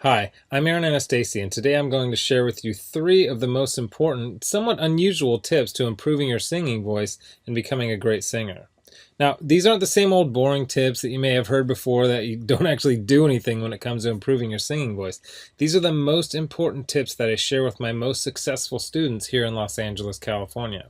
Hi, I'm Aaron Anastasi, and today I'm going to share with you 3 of the most important, somewhat unusual tips to improving your singing voice and becoming a great singer. Now, these aren't the same old boring tips that you may have heard before that you don't actually do anything when it comes to improving your singing voice. These are the most important tips that I share with my most successful students here in Los Angeles, California.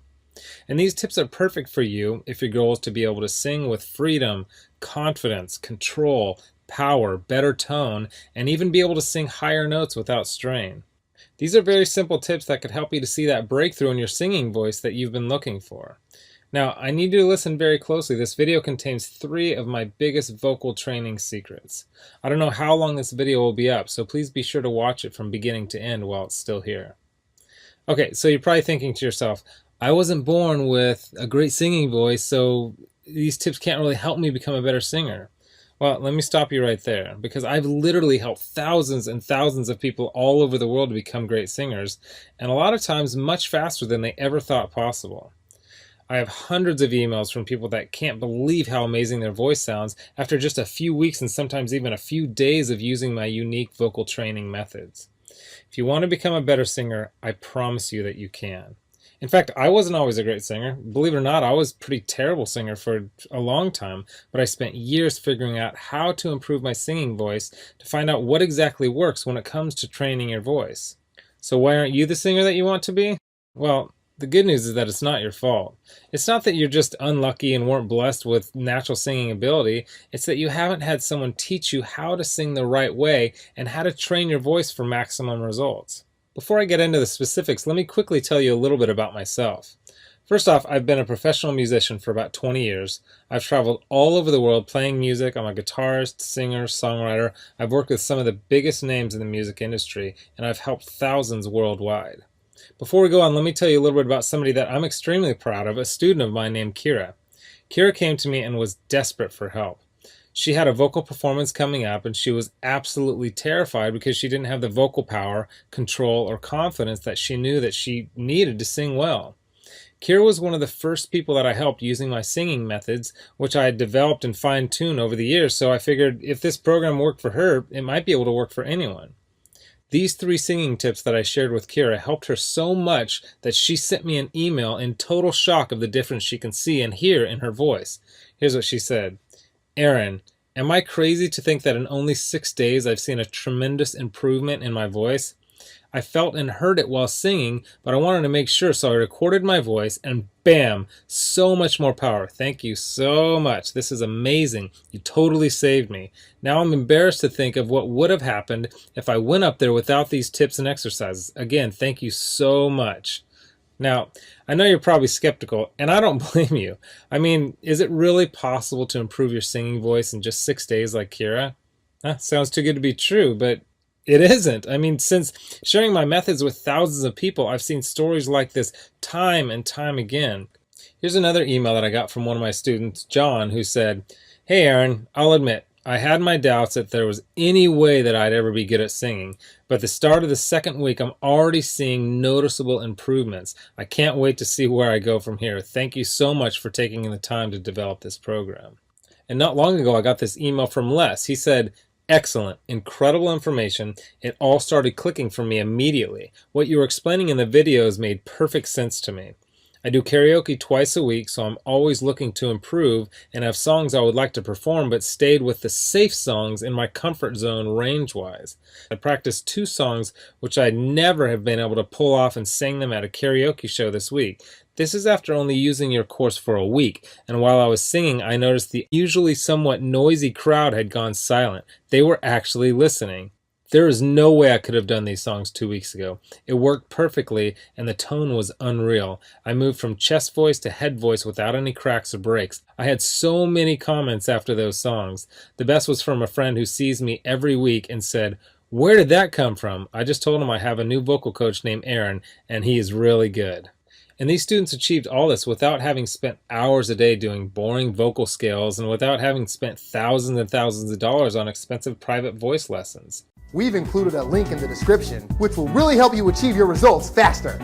And these tips are perfect for you if your goal is to be able to sing with freedom, confidence, control, power, better tone, and even be able to sing higher notes without strain. These are very simple tips that could help you to see that breakthrough in your singing voice that you've been looking for. Now, I need you to listen very closely. This video contains 3 of my biggest vocal training secrets. I don't know how long this video will be up, so please be sure to watch it from beginning to end while it's still here. Okay, so you're probably thinking to yourself, I wasn't born with a great singing voice, so these tips can't really help me become a better singer. Well, let me stop you right there, because I've literally helped thousands and thousands of people all over the world to become great singers, and a lot of times much faster than they ever thought possible. I have hundreds of emails from people that can't believe how amazing their voice sounds after just a few weeks and sometimes even a few days of using my unique vocal training methods. If you want to become a better singer, I promise you that you can. In fact, I wasn't always a great singer. Believe it or not, I was a pretty terrible singer for a long time, but I spent years figuring out how to improve my singing voice to find out what exactly works when it comes to training your voice. So why aren't you the singer that you want to be? Well, the good news is that it's not your fault. It's not that you're just unlucky and weren't blessed with natural singing ability. It's that you haven't had someone teach you how to sing the right way and how to train your voice for maximum results. Before I get into the specifics, let me quickly tell you a little bit about myself. First off, I've been a professional musician for about 20 years. I've traveled all over the world playing music. I'm a guitarist, singer, songwriter. I've worked with some of the biggest names in the music industry, and I've helped thousands worldwide. Before we go on, let me tell you a little bit about somebody that I'm extremely proud of, a student of mine named Kira. Kira came to me and was desperate for help. She had a vocal performance coming up, and she was absolutely terrified because she didn't have the vocal power, control, or confidence that she knew that she needed to sing well. Kira was one of the first people that I helped using my singing methods, which I had developed and fine-tuned over the years, so I figured if this program worked for her, it might be able to work for anyone. These 3 singing tips that I shared with Kira helped her so much that she sent me an email in total shock of the difference she can see and hear in her voice. Here's what she said. Aaron, am I crazy to think that in only 6 days I've seen a tremendous improvement in my voice? I felt and heard it while singing, but I wanted to make sure, so I recorded my voice and bam, so much more power. Thank you so much. This is amazing. You totally saved me. Now I'm embarrassed to think of what would have happened if I went up there without these tips and exercises. Again, thank you so much. Now, I know you're probably skeptical, and I don't blame you. I mean, is it really possible to improve your singing voice in just 6 days like Kira? Sounds too good to be true, but it isn't. I mean, since sharing my methods with thousands of people, I've seen stories like this time and time again. Here's another email that I got from one of my students, John, who said, Hey Aaron, I'll admit, I had my doubts that there was any way that I'd ever be good at singing, but at the start of the 2nd week, I'm already seeing noticeable improvements. I can't wait to see where I go from here. Thank you so much for taking the time to develop this program. And not long ago, I got this email from Les. He said, Excellent, incredible information. It all started clicking for me immediately. What you were explaining in the videos made perfect sense to me. I do karaoke twice a week, so I'm always looking to improve and have songs I would like to perform, but stayed with the safe songs in my comfort zone range-wise. I practiced 2 songs which I'd never have been able to pull off and sing them at a karaoke show this week. This is after only using your course for a week, and while I was singing, I noticed the usually somewhat noisy crowd had gone silent. They were actually listening. There is no way I could have done these songs 2 weeks ago. It worked perfectly, and the tone was unreal. I moved from chest voice to head voice without any cracks or breaks. I had so many comments after those songs. The best was from a friend who sees me every week and said, Where did that come from? I just told him I have a new vocal coach named Aaron, and he is really good. And these students achieved all this without having spent hours a day doing boring vocal scales and without having spent thousands and thousands of dollars on expensive private voice lessons. We've included a link in the description, which will really help you achieve your results faster.